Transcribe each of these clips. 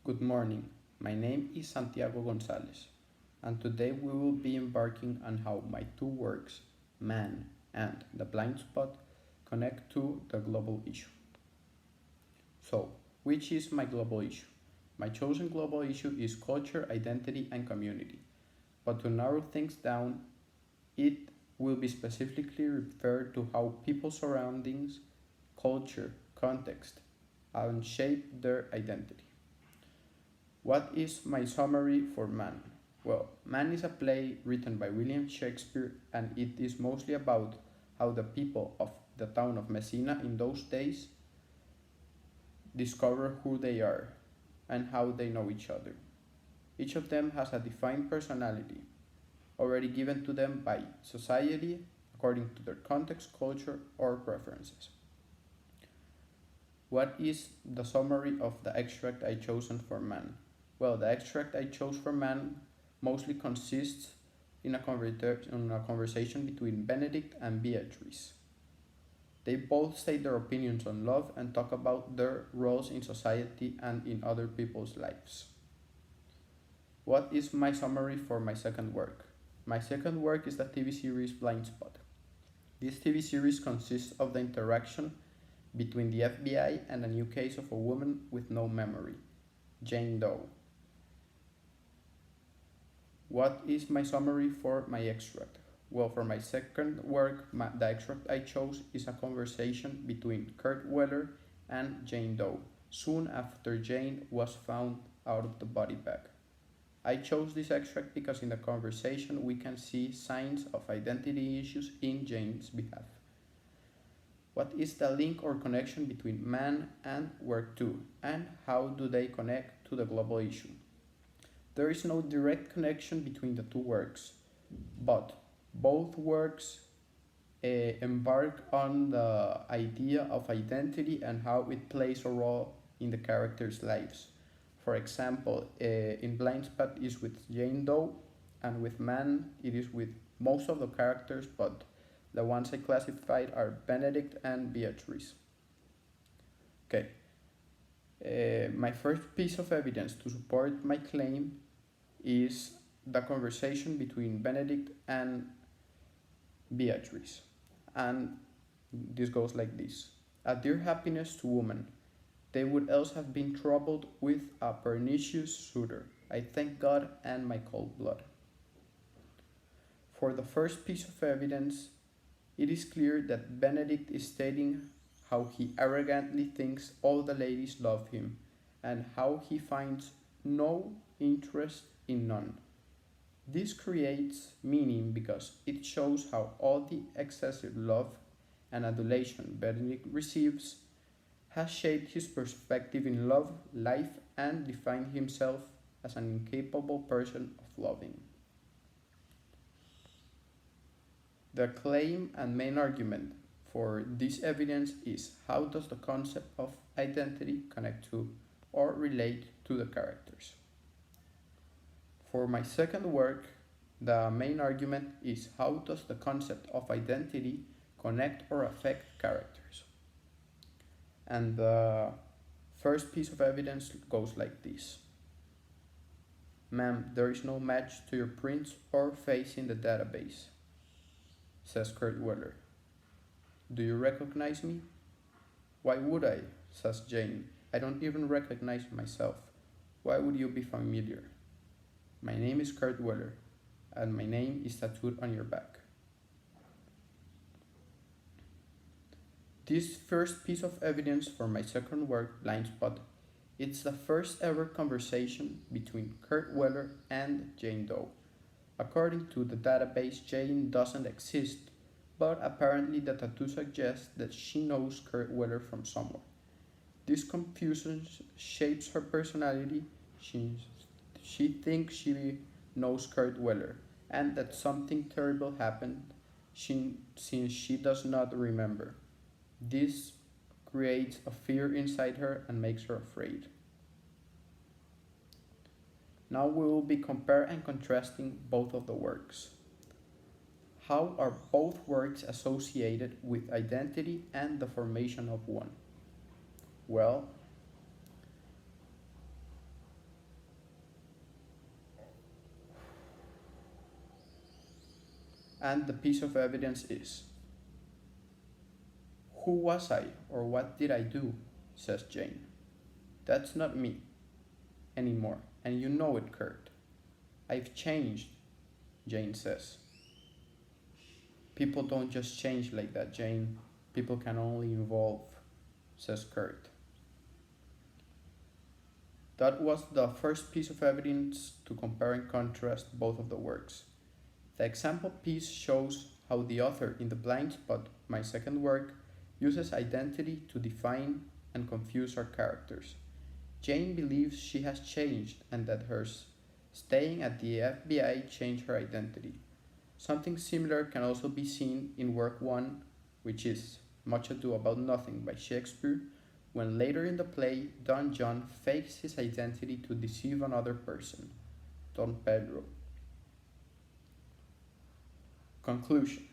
Good morning. My name is Santiago Gonzalez, and today we will be embarking on how my two works, Man and The Blind Spot, connect to the global issue. So, which is my global issue? My chosen global issue is culture, identity, and community. But to narrow things down, it will be specifically referred to how people's surroundings, culture, context, and shape their identity. What is my summary for Man? Well, Man is a play written by William Shakespeare, and it is mostly about how the people of the town of Messina in those days discover who they are and how they know each other. Each of them has a defined personality, already given to them by society according to their context, culture, or preferences. What is the summary of the extract I chosen for Man? Well, the extract I chose for Man mostly consists in a conversation between Benedict and Beatrice. They both state their opinions on love and talk about their roles in society and in other people's lives. What is my summary for my second work? My second work is the TV series Blind Spot. This TV series consists of the interaction between the FBI and a new case of a woman with no memory, Jane Doe. What is my summary for my extract? Well, for my second work, the extract I chose is a conversation between Kurt Weller and Jane Doe, soon after Jane was found out of the body bag. I chose this extract because in the conversation we can see signs of identity issues in Jane's behalf. What is the link or connection between Man and Work 2, and how do they connect to the global issue? There is no direct connection between the two works, but both works embark on the idea of identity and how it plays a role in the characters' lives. For example, in Blind Spot is with Jane Doe, and with Man it is with most of the characters, but the ones I classified are Benedict and Beatrice. Okay, my first piece of evidence to support my claim is the conversation between Benedict and Beatrice. And this goes like this: A dear happiness to woman, they would else have been troubled with a pernicious suitor. I thank God and my cold blood. For the first piece of evidence, it is clear that Benedict is stating how he arrogantly thinks all the ladies love him and how he finds no interest in none. This creates meaning because it shows how all the excessive love and adulation Benedict receives has shaped his perspective in love, life, and defined himself as an incapable person of loving. The claim and main argument for this evidence is how does the concept of identity connect to or relate to the characters. For my second work, the main argument is how does the concept of identity connect or affect characters. And the first piece of evidence goes like this. Ma'am, there is no match to your prints or face in the database, says Kurt Weller. Do you recognize me? Why would I? Says Jane. I don't even recognize myself. Why would you be familiar? My name is Kurt Weller, and my name is tattooed on your back. This first piece of evidence for my second work, Blind Spot, it's the first ever conversation between Kurt Weller and Jane Doe. According to the database, Jane doesn't exist, but apparently the tattoo suggests that she knows Kurt Weller from somewhere. This confusion shapes her personality. She thinks she knows Kurt Weller and that something terrible happened since she does not remember. This creates a fear inside her and makes her afraid. Now we will be comparing and contrasting both of the works. How are both works associated with identity and the formation of one? Well, And the piece of evidence is, "Who was I, or what did I do?" says Jane. "That's not me anymore, and you know it, Kurt." "I've changed," Jane says. "People don't just change like that, Jane. People can only evolve," says Kurt. That was the first piece of evidence to compare and contrast both of the works. The example piece shows how the author in The Blind Spot, my second work, uses identity to define and confuse our characters. Jane believes she has changed and that her staying at the FBI changed her identity. Something similar can also be seen in Work 1, which is Much Ado About Nothing by Shakespeare, when later in the play Don John fakes his identity to deceive another person, Don Pedro. Conclusion.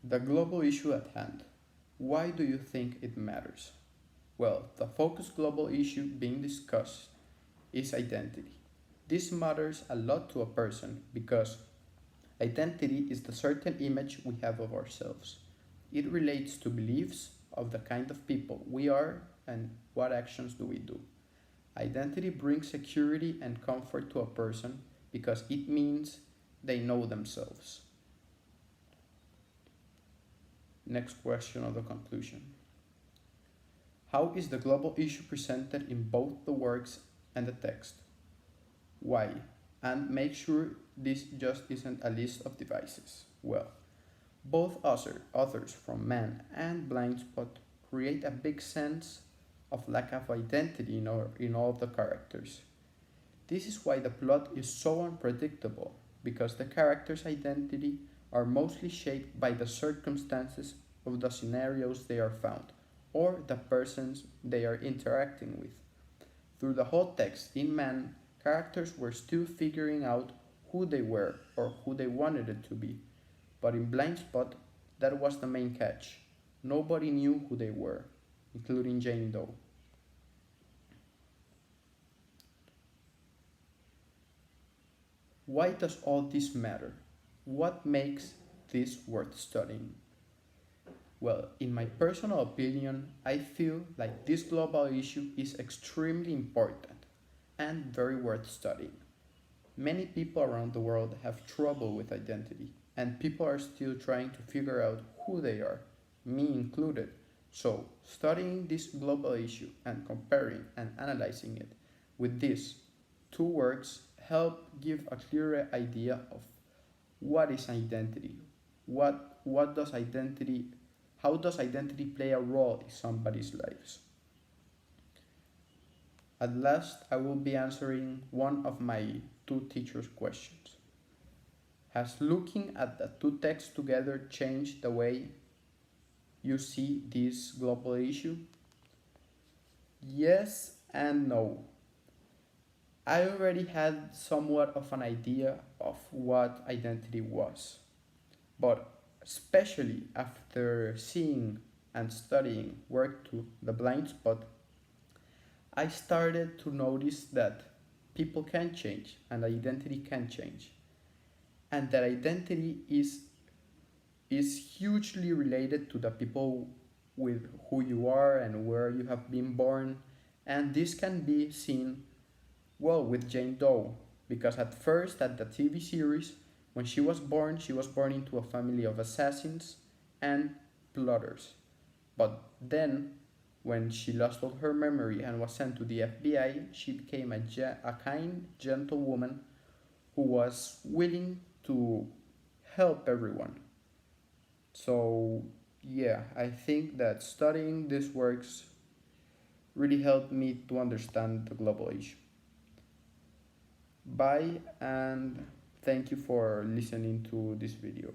The global issue at hand. Why do you think it matters? Well, the focus global issue being discussed is identity. This matters a lot to a person because identity is the certain image we have of ourselves. It relates to beliefs of the kind of people we are and what actions do we do. Identity brings security and comfort to a person because it means they know themselves. Next question of the conclusion. How is the global issue presented in both the works and the text? Why? And make sure this just isn't a list of devices. Well, both authors from Man and Blind Spot create a big sense of lack of identity in all of the characters. This is why the plot is so unpredictable, because the characters' identity are mostly shaped by the circumstances of the scenarios they are found, or the persons they are interacting with. Through the whole text in Man, characters were still figuring out who they were or who they wanted it to be, but in Blind Spot, that was the main catch. Nobody knew who they were, including Jane Doe. Why does all this matter? What makes this worth studying? Well, in my personal opinion, I feel like this global issue is extremely important and very worth studying. Many people around the world have trouble with identity, and people are still trying to figure out who they are, me included. So, studying this global issue and comparing and analyzing it with these two works help give a clearer idea of what is identity, what does identity, how does identity play a role in somebody's lives. At last, I will be answering one of my two teachers' questions. Has looking at the two texts together changed the way you see this global issue? Yes and no. I already had somewhat of an idea of what identity was, but especially after seeing and studying Work 2, The Blind Spot, I started to notice that people can change and identity can change, and that identity is hugely related to the people with who you are and where you have been born, and this can be seen well with Jane Doe, because at first at the TV series, when she was born into a family of assassins and plotters. But then, when she lost all her memory and was sent to the FBI, she became a kind, gentle woman who was willing to help everyone. So, yeah, I think that studying these works really helped me to understand the global issue. Bye, and thank you for listening to this video.